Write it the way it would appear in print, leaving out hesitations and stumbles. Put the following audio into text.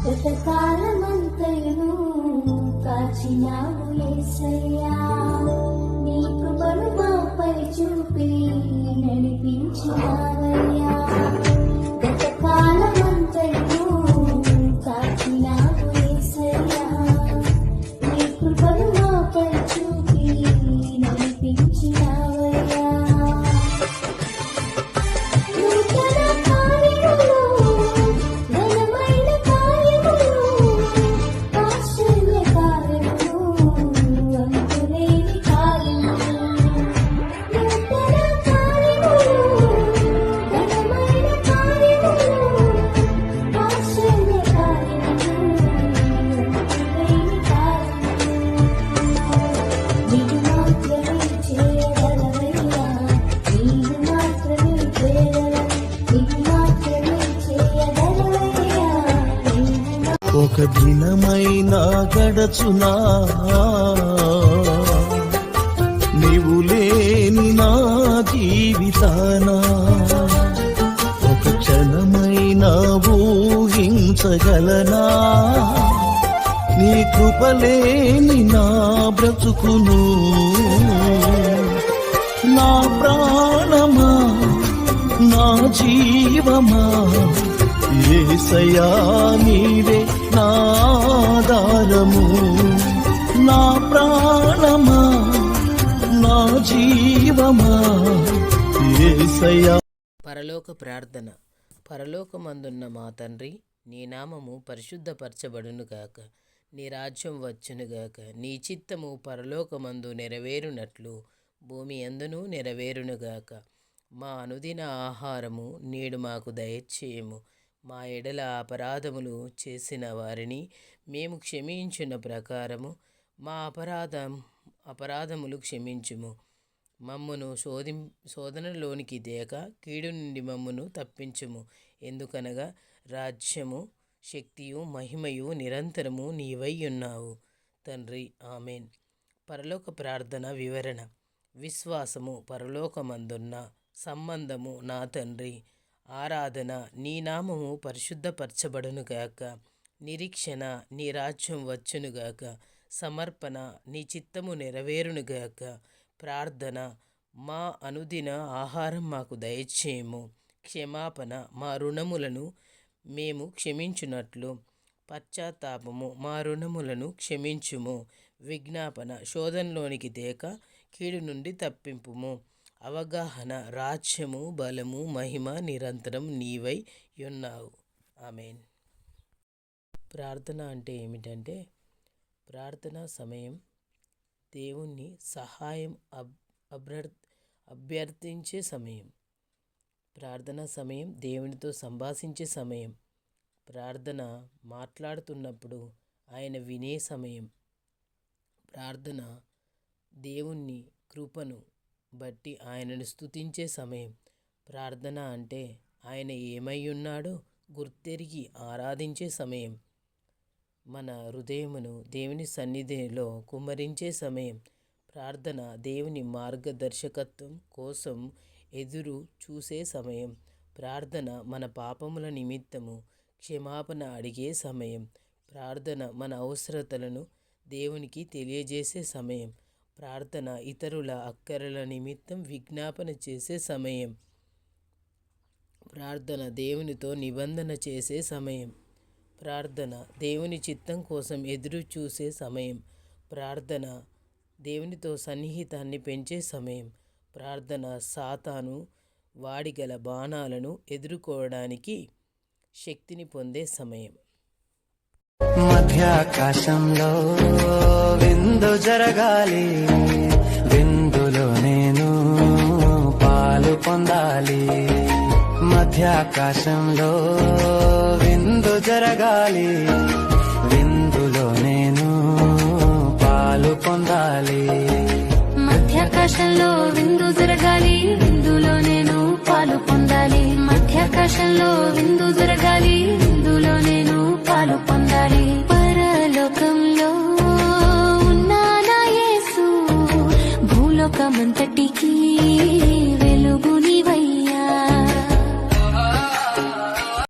గతకాలమంతయును కాచినావు యేసయ్యా, నీ కృపను మాపై చూపి నడిపించినావయ్యా. గతకాలమంతయును కాచినావు యేసయ్యా, నీ కృపను మాపై చూపి నడిపించినావయ్యా. ఒక దినమైనా గడచునా నీవు లేని నా జీవితానా, ఒక క్షణమైనా ఊహించగలనా నీ కృపలేని నా బ్రతుకును. నా ప్రాణమా నా జీవమా యేసయ్యా నీవే నా ఆధారము. నా ప్రాణమా నా జీవమా యేసయ్యా. పరలోక ప్రార్థన. పరలోకమందున్న మా తండ్రి, నీ నామము పరిశుద్ధపరచబడునుగాక, నీ రాజ్యం వచ్చునుగాక, నీ చిత్తము పరలోకమందు నెరవేరునట్లు భూమి యందును నెరవేరునుగాక. మా అనుదిన ఆహారము నేడు మాకు దయచేయము. మా ఎడల అపరాధములు చేసిన వారిని మేము క్షమించిన ప్రకారము మా అపరాధములు క్షమించుము. మమ్మును శోధనలోనికి తేక కీడు నుండి మమ్మును తప్పించుము. ఎందుకనగా రాజ్యము, శక్తియు, మహిమయు నిరంతరము నీవై ఉన్నావు తండ్రి. ఆమెన్. పరలోక ప్రార్థన వివరణ. విశ్వాసము పరలోకమందున్న సంబంధము నా తండ్రి. ఆరాధన, నీ నామము పరిశుద్ధపరచబడునుగాక. నిరీక్షణ, నీ రాజ్యం వచ్చునుగాక. సమర్పణ, నీ చిత్తము నెరవేరునుగాక. ప్రార్థన, మా అనుదిన ఆహారం మాకు దయచేయము. క్షమాపణ, మా రుణములను మేము క్షమించున్నట్లు. పశ్చాత్తాపము, మా రుణములను క్షమించుము. విజ్ఞాపన, శోధనలోనికి తేక కీడు నుండి తప్పింపుము. అవగాహన, రాజ్యము, బలము, మహిమ నిరంతరం నీవై ఉన్నావు. ఆమెన్. ప్రార్థన అంటే ఏమిటంటే, ప్రార్థనా సమయం దేవుణ్ణి సహాయం అభ్యర్థించే సమయం. ప్రార్థనా సమయం దేవునితో సంభాషించే సమయం. ప్రార్థన మాట్లాడుతున్నప్పుడు ఆయన వినే సమయం. ప్రార్థన దేవుని కృపను బట్టి ఆయనను స్తుతించే సమయం. ప్రార్థన అంటే ఆయన ఏమై ఉన్నాడో గుర్తెరిగి ఆరాధించే సమయం. మన హృదయమును దేవుని సన్నిధిలో కుమ్మరించే సమయం. ప్రార్థన దేవుని మార్గదర్శకత్వం కోసం ఎదురు చూసే సమయం. ప్రార్థన మన పాపముల నిమిత్తము క్షమాపణ అడిగే సమయం. ప్రార్థన మన అవసరతలను దేవునికి తెలియజేసే సమయం. ప్రార్థన ఇతరుల అక్కరల నిమిత్తం విజ్ఞాపన చేసే సమయం. ప్రార్థన దేవునితో నిబంధన చేసే సమయం. ప్రార్థన దేవుని చిత్తం కోసం ఎదురు చూసే సమయం. ప్రార్థన దేవునితో సన్నిహితాన్ని పెంచే సమయం. ప్రార్థన సాతాను వాడిగల బాణాలను ఎదుర్కోవడానికి శక్తిని పొందే సమయం. మధ్యాకాశంలో విందు జరగాలి, విందులో నేను పాలు పొందాలి. మధ్యాకాశంలో విందు జరగాలి, విందులో నేను పాలు పొందాలి. మధ్యాకాశంలో విందు జరగాలి, విందులో నేను పాలు పొందాలి. మధ్యాకాశంలో విందు జరగాలి, విందులో నేను పాలు పొందాలి.